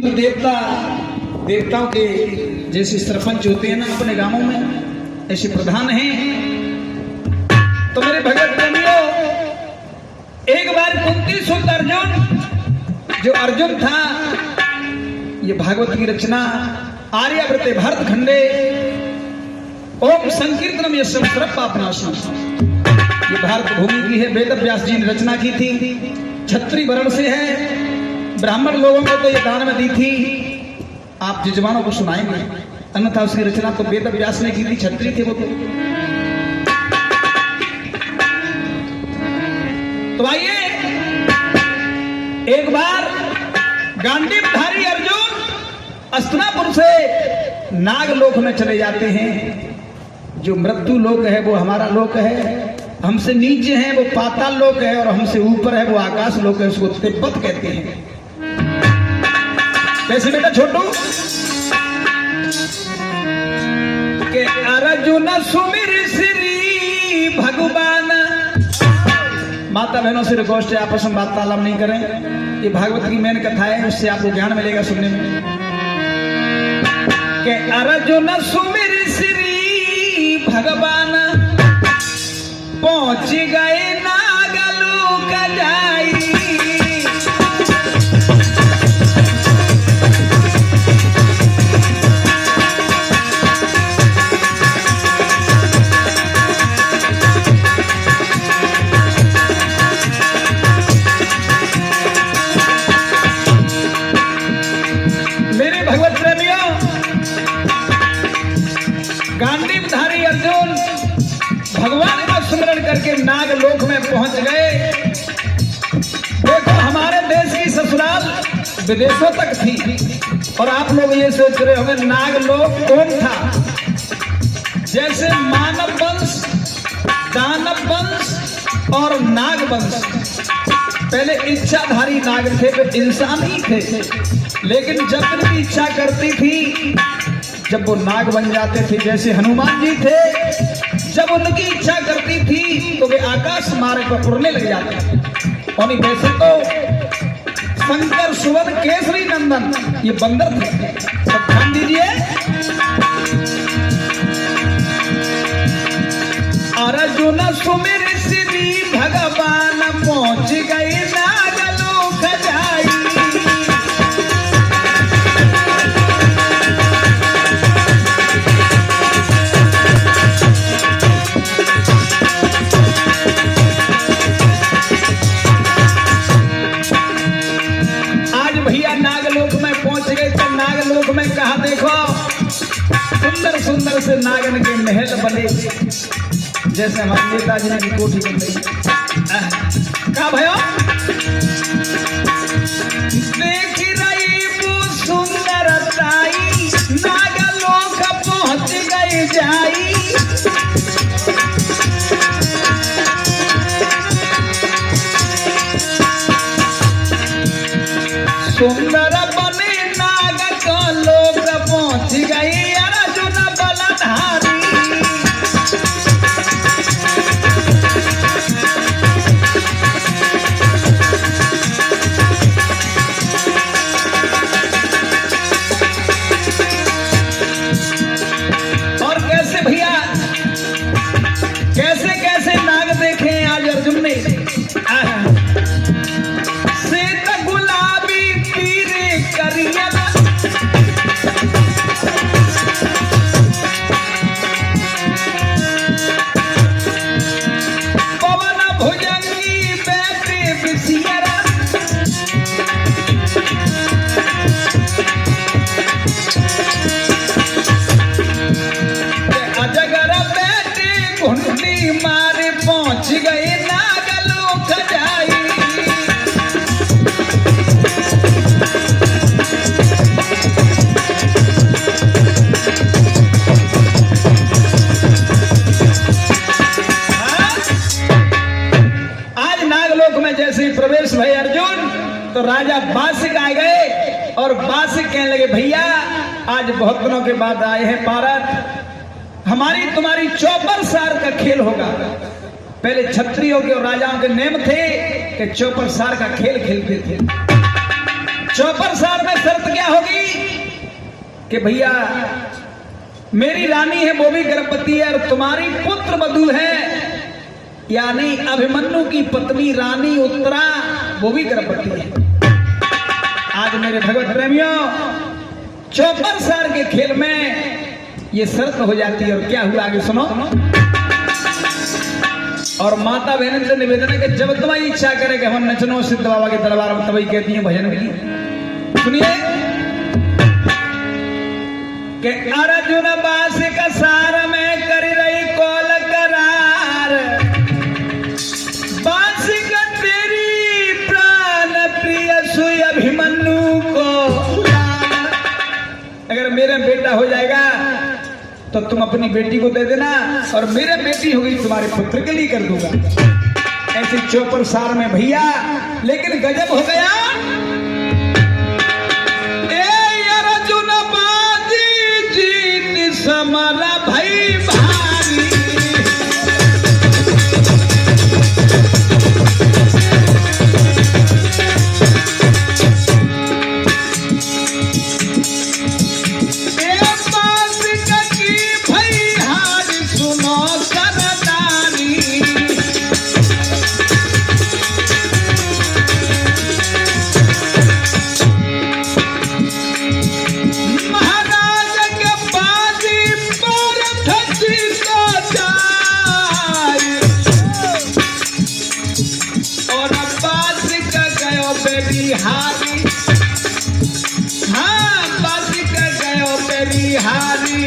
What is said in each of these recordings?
देवताओं के जैसे सरपंच होते हैं ना अपने गांवों में, ऐसे प्रधान हैं। तो मेरे भगत प्रेमियों, एक बार कुंती सुत अर्जुन, जो अर्जुन था, ये भागवत की रचना आर्यावर्ते भारत खंडे ओम संकीर्तनम ये सर्वपापनाशम, ये भारत भूमि की है। वेद व्यास जी ने रचना की थी, क्षत्रिय वर्ण से है, ब्राह्मण लोगों को तो ये दान में दी थी। आप जजमानों को सुनाएंगे, अन्यथा उसकी रचना तो वेद व्यास ने की थी, क्षत्रिय थे वो तो आइए, एक बार गांडीवधारी अर्जुन अस्तिनापुर से नागलोक में चले जाते हैं। जो मृत्यु लोक है वो हमारा लोक है, हमसे नीचे है वो पाताल लोक है, और हमसे ऊपर है वो आकाश लोक है, उसको तिब्बत कहते हैं। कैसे बेटा छोटू के अर्जुन सुमिर श्री भगवान। माता बहनों से रिक्वेस्ट है, आपस में वार्तालाप नहीं करें, ये भागवत की मेन कथा है, उससे आपको ज्ञान मिलेगा सुनने में। के अर्जुन सुमिर श्री भगवान, पहुंच गए नागलोक जाई। मेरे भगवत प्रेमियों, गांडीवधारी अर्जुन भगवान का स्मरण करके नागलोक में पहुंच गए। देखो, हमारे देश की ससुराल विदेशों तक थी, और आप लोग ये सोच रहे होंगे नागलोक कौन था। जैसे मानव वंश, दानव वंश और नाग वंश, पहले इच्छाधारी नाग थे, वे इंसान ही थे, लेकिन जब उनकी इच्छा करती थी, जब वो नाग बन जाते थे, जैसे हनुमान जी थे, जब उनकी इच्छा करती थी तो वे आकाश मार्ग पर उड़ने लग जाते। और वैसे तो शंकर सुवन केसरी नंदन ये बंदर थे। सब ध्यान दीजिए, अर्जुन सुमिर श्री भगवान, पहुंच गए नागलोक जाई। में कहा देखो, सुंदर सुंदर से नागन के महल बने, जैसे हमारे नेताजी की कोठी बन गई। कहा भयो देख रही वो सुंदरताई, नागलोक पहुंच गई जाई। सुंदर लोग पहुंच गई अर्जुन बलधारी। और कैसे भैया, कैसे कैसे नाग देखे आज अर्जुन ने। श्वेत गुलाबी पीरे करिया, मारे पहुंच गए नागलोक जाई। आज नागलोक में जैसे ही प्रवेश भय अर्जुन, तो राजा बासिक आ गए, और बासिक कहने लगे भैया आज बहुत दिनों के बाद आए हैं भारत, हमारी तुम्हारी चौपर सार का खेल होगा। पहले क्षत्रियों के और राजाओं के नियम थे कि चौपर सार का खेल खेलते थे। चौपर सार में शर्त क्या होगी? कि भैया मेरी रानी है वो भी गर्भवती है और तुम्हारी पुत्र वधू है, यानी अभिमन्यु की पत्नी रानी उत्तरा वो भी गर्भवती है। आज मेरे भगवत प्रेमियों 54 साल के खेल में ये शर्त हो जाती है। और क्या हुआ आगे सुनो। और माता बहन से निवेदन है कि जब तुम्हारी इच्छा करे कि हम नचनो सिद्ध बाबा के दरबार में, तभी कहती है भजन के लिए। सुनिए कि अर्जुन बास का सार में कर रही कौल करार, बास का तेरी प्राण प्रिय सुई अभिमन्यु को, अगर मेरा बेटा हो जाएगा तो तुम अपनी बेटी को दे देना, और मेरा बेटी होगी तुम्हारे पुत्र के लिए कर दूंगा। ऐसे 54 साल में भैया, लेकिन गजब हो गया। अर्जुन बाजी जीत समरा भाई भारी, हारी, हाँ बात कर गयो तेरी हारी,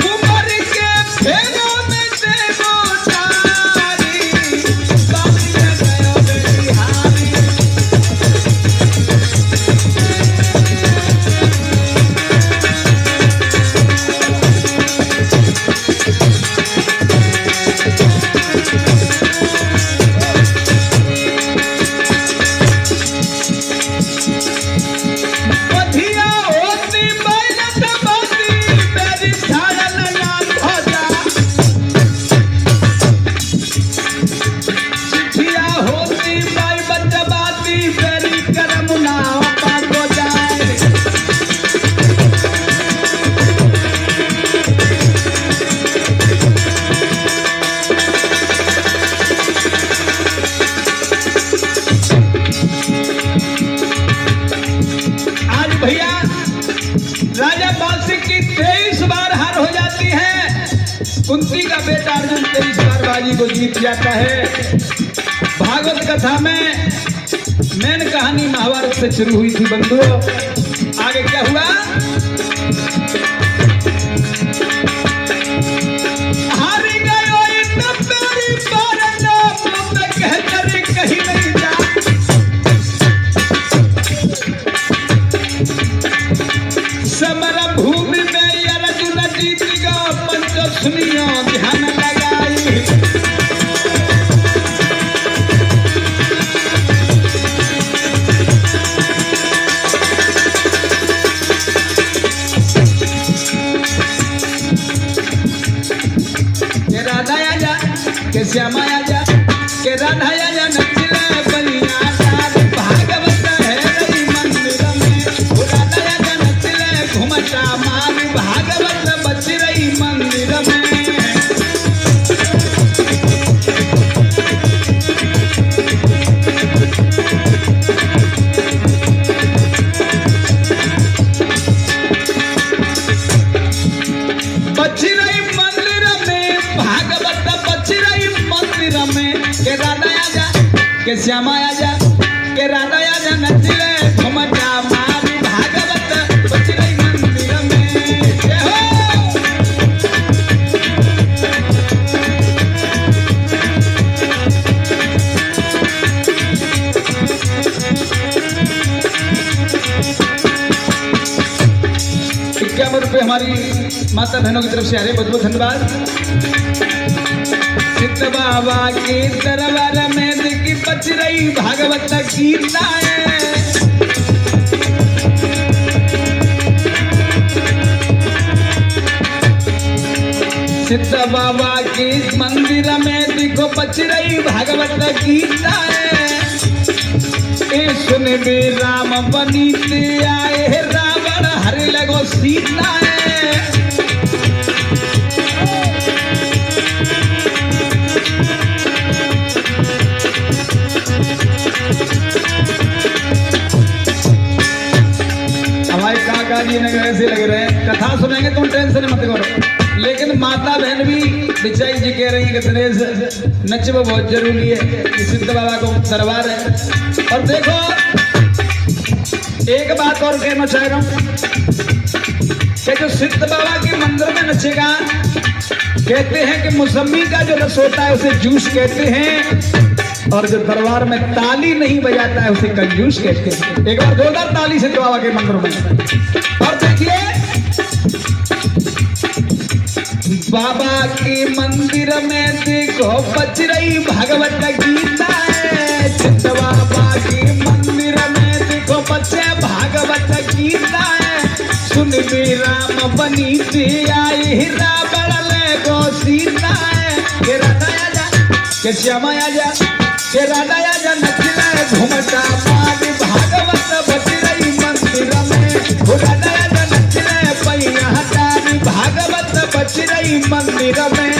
उमर के फेरों में देखो तारी, बात कर गयो तेरी हारी। कुंती का बेटा अर्जुन 23 बार बाजी को जीत जाता है। भागवत कथा में मेन कहानी महाभारत से शुरू हुई थी बंधुओं। आगे क्या हुआ? हारी गयो इतना मेरी बारना मैं कहकर कहीं नहीं जा, समर भूमि में अर्जुन जीत गया पंच सुनियो ध्यान लगाई। के राधा आजा, के श्यामा आजा, के राधा आजा नचले बलिया डाल, भागवत है रही मंदिर में, राधा आजा नचले घुमटा मार, भागवत बच रही मंदिर में। बच रही मंदिर में, भागवत बच रही मंदिर में, के राधा आजा, के श्यामा आजा, के राधा आजा नचले घुमटा मार, भागवत बच रही मंदिर में। जय हो। ₹51 हमारी माता बहनों की तरफ से आ रहे, बहुत बहुत धन्यवाद। सिद्ध बाबा के दरबार में देखी बच रही भागवत गीताएं, सिद्ध बाबा के मंदिर में देखो बच रही भागवत गीताएं। ए सुन बे राम बनीते आए, रावण हरे लगो सीता प्रकाश जी ने ऐसे लग रहे हैं, कथा सुनेंगे तुम टेंशन मत करो। लेकिन माता बहन भी बिचाई जी कह रही है कि दिनेश नचना बहुत जरूरी है, सिद्ध बाबा को दरबार है। और देखो एक बात और कहना चाह रहा हूं कि जो सिद्ध बाबा के मंदिर में नचेगा, कहते हैं कि मौसमी का जो रस होता है उसे जूस कहते हैं, और जो दरबार में ताली नहीं बजाता है उसे कंजूस कहते हैं। एक बार जोरदार ताली सिद्ध बाबा के मंदिर में। और देखिए बाबा के मंदिर में देखो बज रही भगवत गीता है, सिद्ध बाबा के मंदिर में देखो बच्चे भागवत गीता है। सुन बे राम बनी से आए हीरा बड़ले गो सीता है, के राधा आजा के श्यामा आजा के राधा आजा नचले घूमता पाद भागवत बज रही मंदिर में, राधा आजा नचले पैया हटारी भागवत बज रही मंदिर में।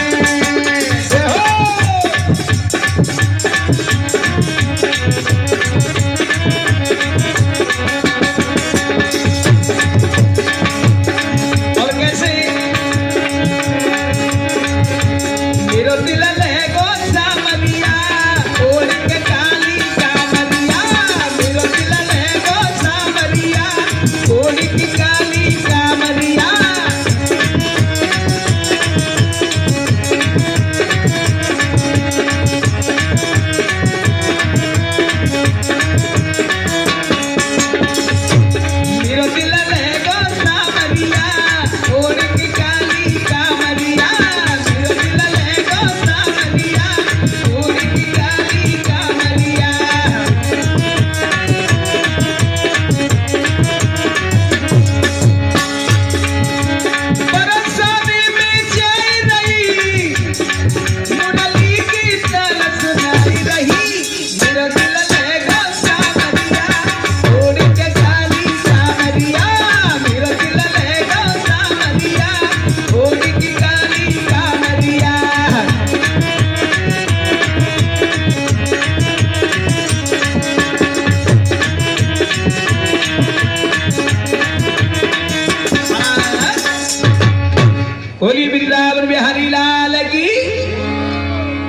होली वृंदावन बिहारी लाल की।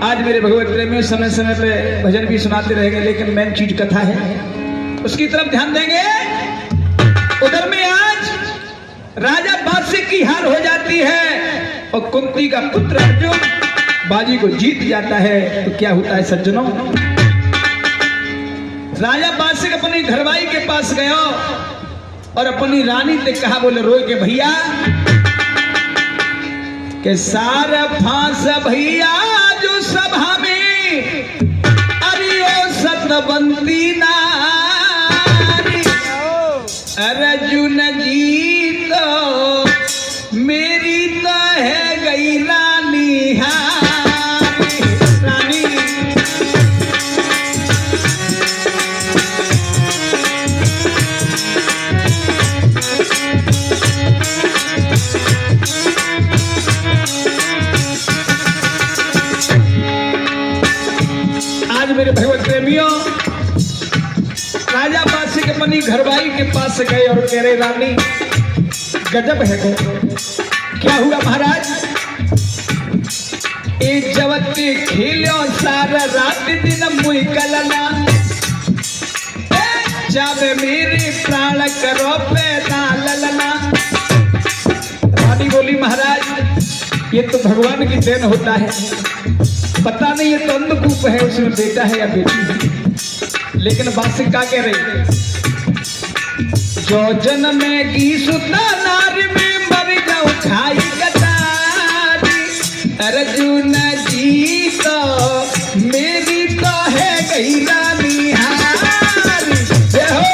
आज मेरे भगवत प्रेमियों समय समय पे भजन भी सुनाते रहेंगे, लेकिन मेन चीज कथा है, उसकी तरफ ध्यान देंगे। उधर में आज राजा बादशाह की हार हो जाती है और कुंती का पुत्र अर्जुन बाजी को जीत जाता है। तो क्या होता है सज्जनों, राजा बादशाह अपनी घरवाई के पास गया और अपनी रानी से कहा, बोले रोए के भैया के सारा फांस भैया जो सभा में अरे ओ सतबंदी नारी, अर्जुन जी तो मेरी तो है गई रानी हारी। रानी मेरे भगवत प्रेमियों, राजा बादशाह के अपनी घरवाई के पास गए और कह रहे, रानी गजब है को क्या हुआ महाराज, एक जवती खेलो सारा रात दिन मुई कलना, जब मेरे प्राण करो पैदा ललना। रानी बोली, महाराज ये तो भगवान की देन होता है, पता नहीं ये तो अंधकूप है, उसमें बेटा है या बेटी है। लेकिन बादशाह क्या कह रही, जो जन्म में की सुता नारी में मर जाओ खाई कटारी, अर्जुन जी तो मेरी तो है गई रानी हारी। जय हो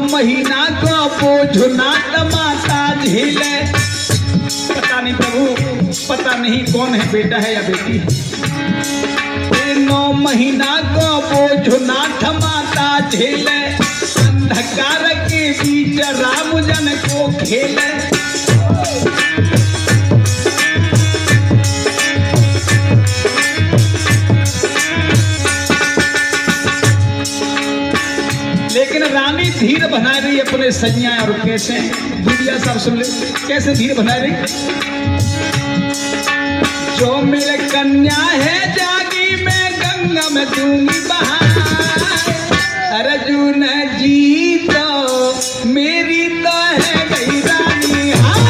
महीना को बोझ नाट माता झीले, पता नहीं प्रभु, पता नहीं कौन है बेटा है या बेटी है। 9 महीना को बोझ नाथ माता झेले, अंधकार के बीच राम जन को खेले। लेकिन रानी धीर बना रही अपने सैया। और कैसे दुनिया सब सुन ले, कैसे धीर बना रही। जो मेरे कन्या है जागी मैं गंगा में दूंगी बहार। अर्जुन जी तो मेरी तो है गई रानी हार।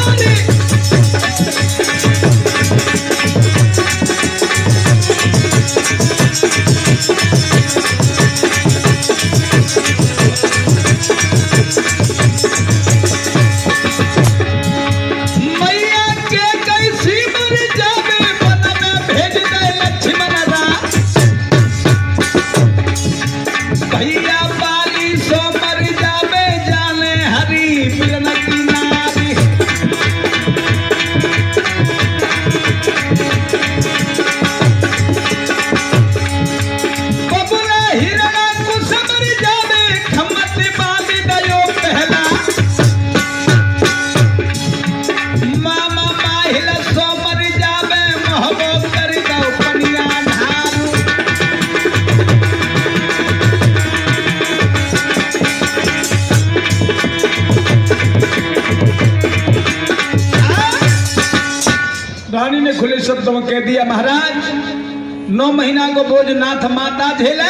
रानी ने खुले शब्दों में कह दिया, महाराज 9 महीना को बोझ नाथ माता झेले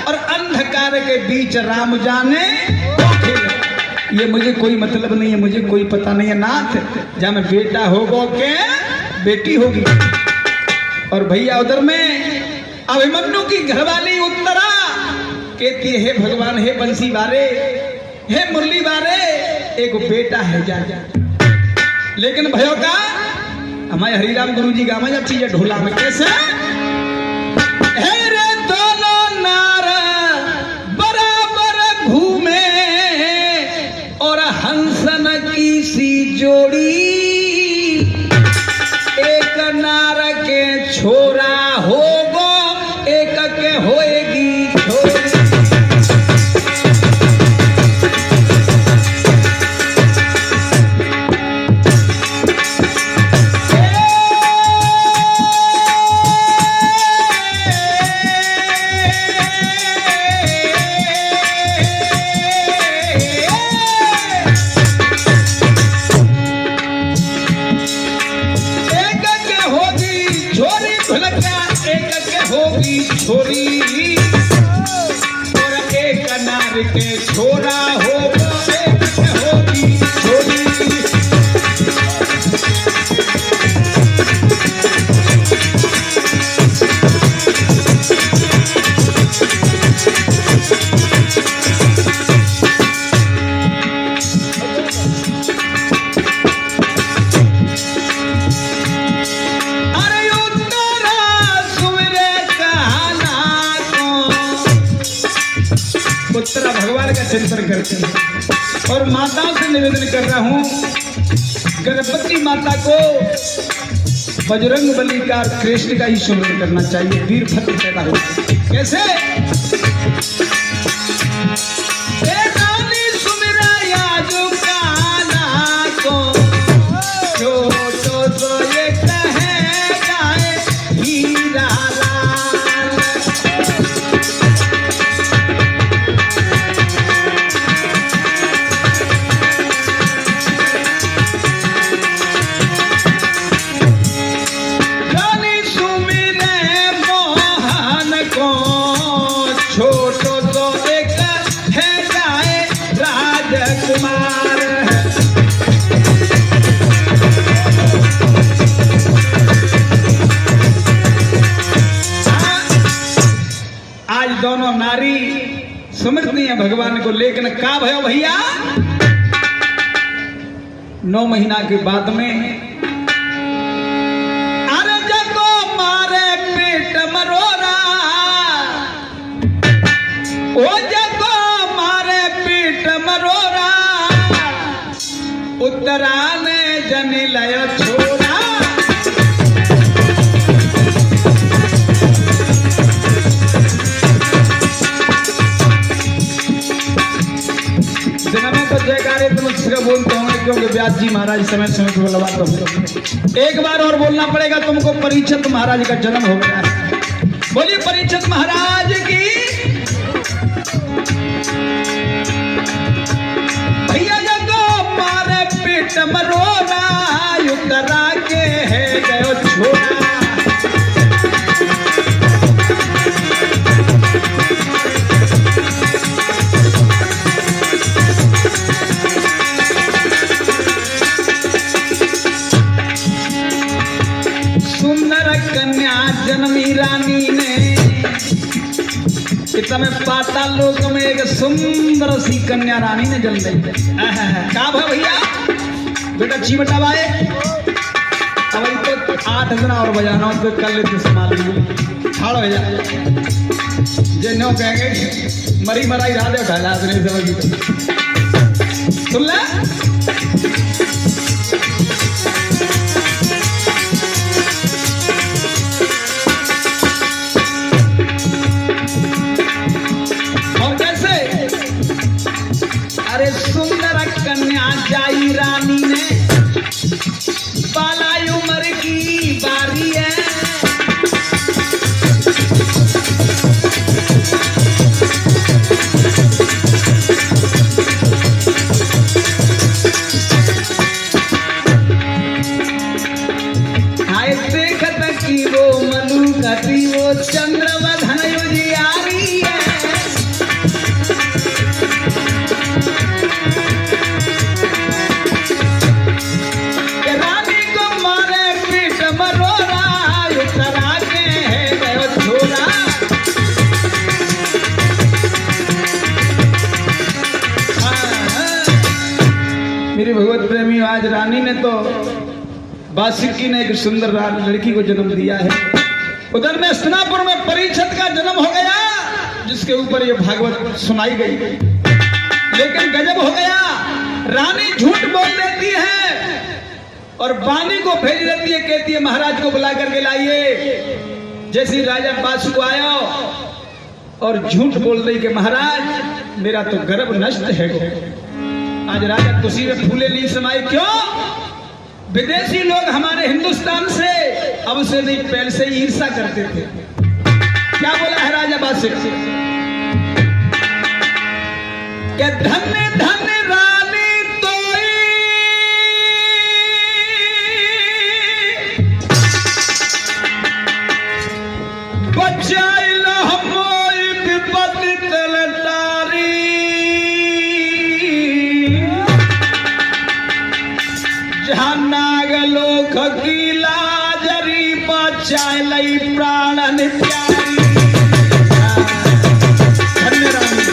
और अंधकार के बीच राम जाने खेले। ये मुझे कोई मतलब नहीं है, मुझे कोई पता नहीं है नाथ, जब मैं बेटा होगा के बेटी होगी। और भैया उधर में अभिमन्यु की घरवाली उत्तरा कहती है, हे भगवान, हे बंसी बारे, हे मुरली बारे, एक बेटा है जा। लेकिन भयो का हमारे हरिराम गुरु जी गामा जाती है ढोला में कैसे। हे रे दोनों नार बराबर घूमे और हंसन की सी जोड़ी। एक नार के छोरा होगो, एक के होएगी छोरी। छोरी और एक नार के छोरा हो, एक होगी छोरी। उत्तरा भगवान का चिंतन करते हैं और माताओं से निवेदन कर रहा हूं, गणपति माता को बजरंग बली का कृष्ण का ही सुमिरन करना चाहिए, वीर भद्र पैदा हो। कैसे दोनों नारी समझती है भगवान को, लेकिन का भयो भैया 9 महीना के बाद में अरे जगो मारे पेट मरोरा, ओ जगो मारे पेट मरोरा, उत्तरा ने जनी लय छोरा। तो जयकारे तुम उसका बोलते होंगे क्योंकि व्यास जी महाराज समय समय पर बुलवाते होंगे। एक बार और बोलना पड़ेगा तुमको, परीक्षित महाराज का जन्म हो गया है। बोलिए परीक्षित महाराज की। भैया जगो मारे पीठ मरोना उतरा के है गयो छोड़ा। जन्मी रानी ने इतने पाताल लोक में एक सुंदर सी कन्या रानी ने जन्म दी। क्या भैया बेटा चिमटा बाए अब तो 8 दिन और बजाना तो कर लेते संभाल ली खाड़ हो जा जे नो कहेंगे मरी मराई राधे उठा ला सुन ले। सुंदर कन्या जाई रानी ने बालाई उम्र की बारी है। आए देखत की वो मनु कटी वो चंद्रवधन युजियारी है। मेरे भगवत प्रेमी आज रानी ने तो बासिकी ने एक सुंदर लड़की को जन्म दिया है। उधर में हस्तिनापुर में परीक्षित का जन्म हो गया जिसके ऊपर ये भागवत सुनाई गई। लेकिन गजब हो गया, रानी झूठ बोल देती है और बानी को भेज देती है, कहती है महाराज को बुला करके लाइए। जैसे राजा बासु आया और झूठ बोल रही कि महाराज मेरा तो गर्भ नष्ट है। आज राजा खुशी में फूले नहीं समाये। क्यों? विदेशी लोग हमारे हिंदुस्तान से अब से नहीं पहले से ईर्षा करते थे। क्या बोला है राजा बासिक से? क्या धन्य धन्य रानी तोई बचाई लो हमोई विपत्ति तलतारी। नागलोक की लाजरी बचाए लई प्राणन प्यारी। धन्य रानी।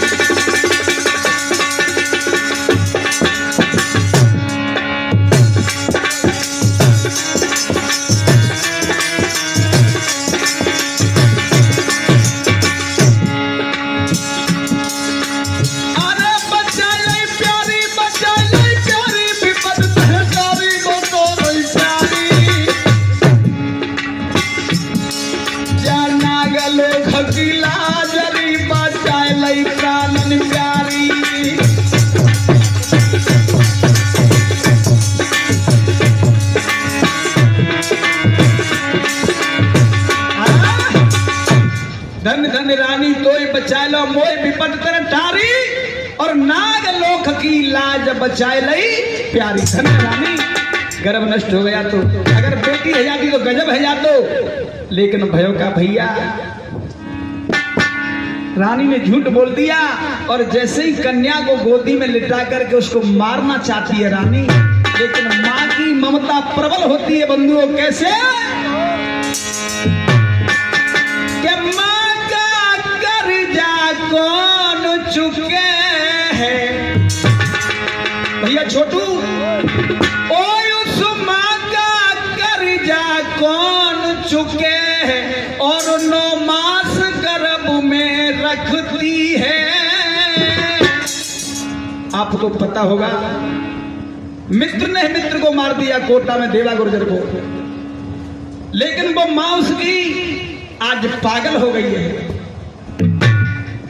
धन धन रानी तोय बचाए लो मोय विपद कर टारी और नाग लोक की लाज बचाए लई प्यारी। धन रानी गर्भ नष्ट हो गया तो अगर बेटी है जाती तो गजब है जातो, लेकिन भयो का भैया रानी ने झूठ बोल दिया और जैसे ही कन्या को गोदी में लिटा करके उसको मारना चाहती है रानी, लेकिन माँ की ममता प्रबल होती है बंधुओं। कैसे? कौन चुके हैं भैया छोटू ओए उस माँ का कर्जा कौन चुके हैं और 9 मास गर्भ में रखती है। आपको पता होगा मित्र ने मित्र को मार दिया कोटा में देवा गुर्जर को, लेकिन वो माँ उसकी आज पागल हो गई है।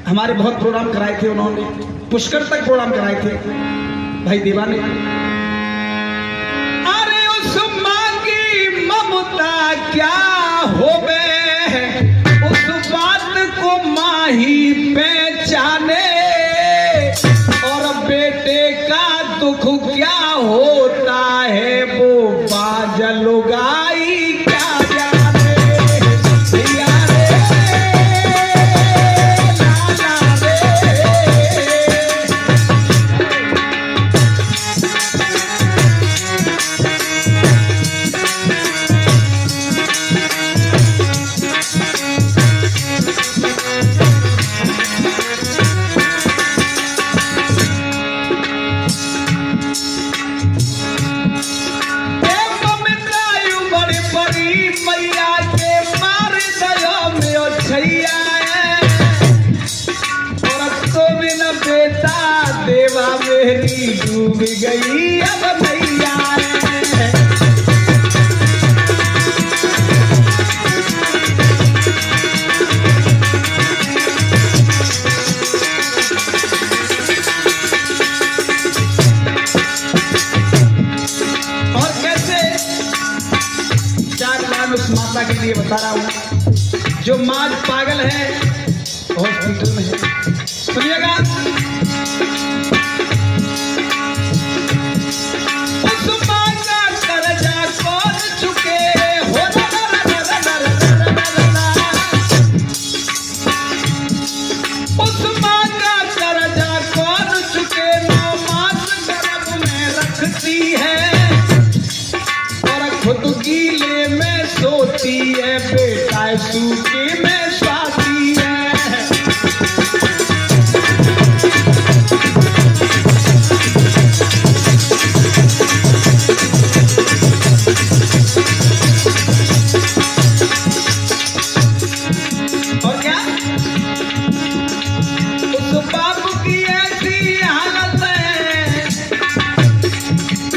हमारे बहुत प्रोग्राम कराए थे उन्होंने, पुष्कर तक प्रोग्राम कराए थे। भाई दीवाने, अरे उस माँ की ममता क्या होवे, उस बात को माँ ही पहचाने, और बेटे का दुख क्या होता है वो बाजल गाई क्या जाने। भैया रे लाला रे, मैया के मार दया में छैया है, और अब तो बिना बेटा देवा मेरी डूब गई अब भैया है। और कैसे उस माता के लिए बता रहा हूं जो माँ पागल है हॉस्पिटल में है। सुनिएगा, उस माँ का कर्जा कौन चुके हो, उस माँ का कर्जा कौन चुके, 9 मास गर्भ में रखती है, और खुद गीले में सोती है, बेटा सूखे में स्वाती है। और क्या उस बाप की ऐसी हालत है,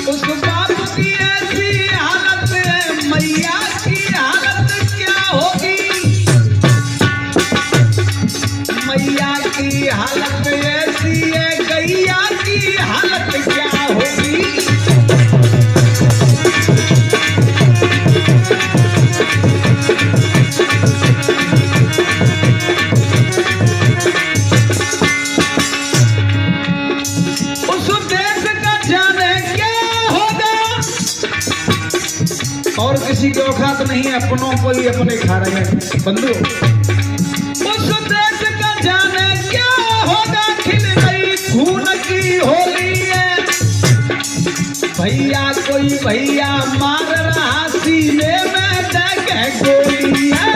उस बाप की ऐसी हालत है, मैया की हालत क्या होगी, मैया की हालत ऐसी है, गैया की हालत क्या होगी। उस देश का जाने क्या होगा, और किसी की औकात नहीं है, अपनों को ही अपने खा रहे हैं बंधु। उस देश का जाने क्या होगा, खिल गई खून की होली है, भैया कोई भैया मार रहा सीने में देख गोली है।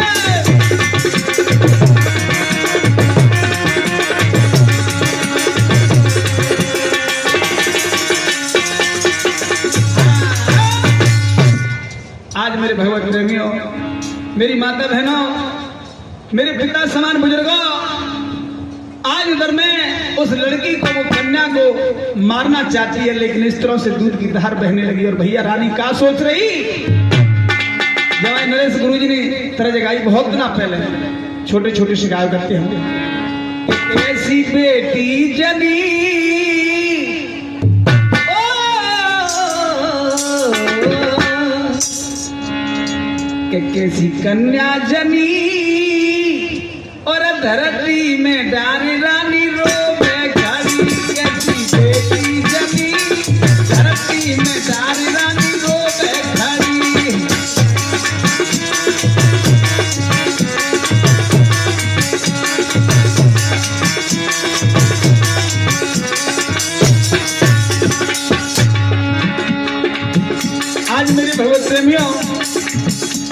आज मेरे भगवत प्रेमियों, मेरी माता बहनों, मेरे पिता समान बुजुर्गों, आज उधर में उस लड़की को, वो कन्या को मारना चाहती है, लेकिन इस तरह से दूध की धार बहने लगी। और भैया रानी क्या सोच रही, जब नरेश गुरुजी ने तरह जगाई बहुत दिना पहले, छोटे छोटे से गाय करते हम, ऐसी बेटी जनी कैसी कन्या जनी, और धरती में डारी रानी रोवे खड़ी, कैसी बेटी जनी, धरती में डारी रानी रोवे खड़ी। आज मेरे भगवत प्रेमियों,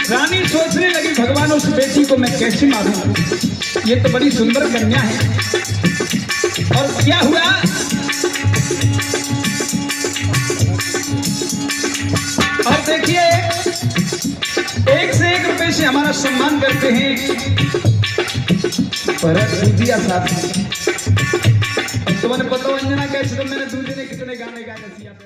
रानी सोचने लगी भगवान उस बेटी को मैं कैसे मारूं, ये तो बड़ी सुंदर कन्या है। और क्या हुआ, और देखिए एक से एक रुपए से हमारा सम्मान करते हैं, पर दिया साथ। तुम्हें पता हो अंजना कैसे, तो मैंने दूसरे ने कितने गाने गाए।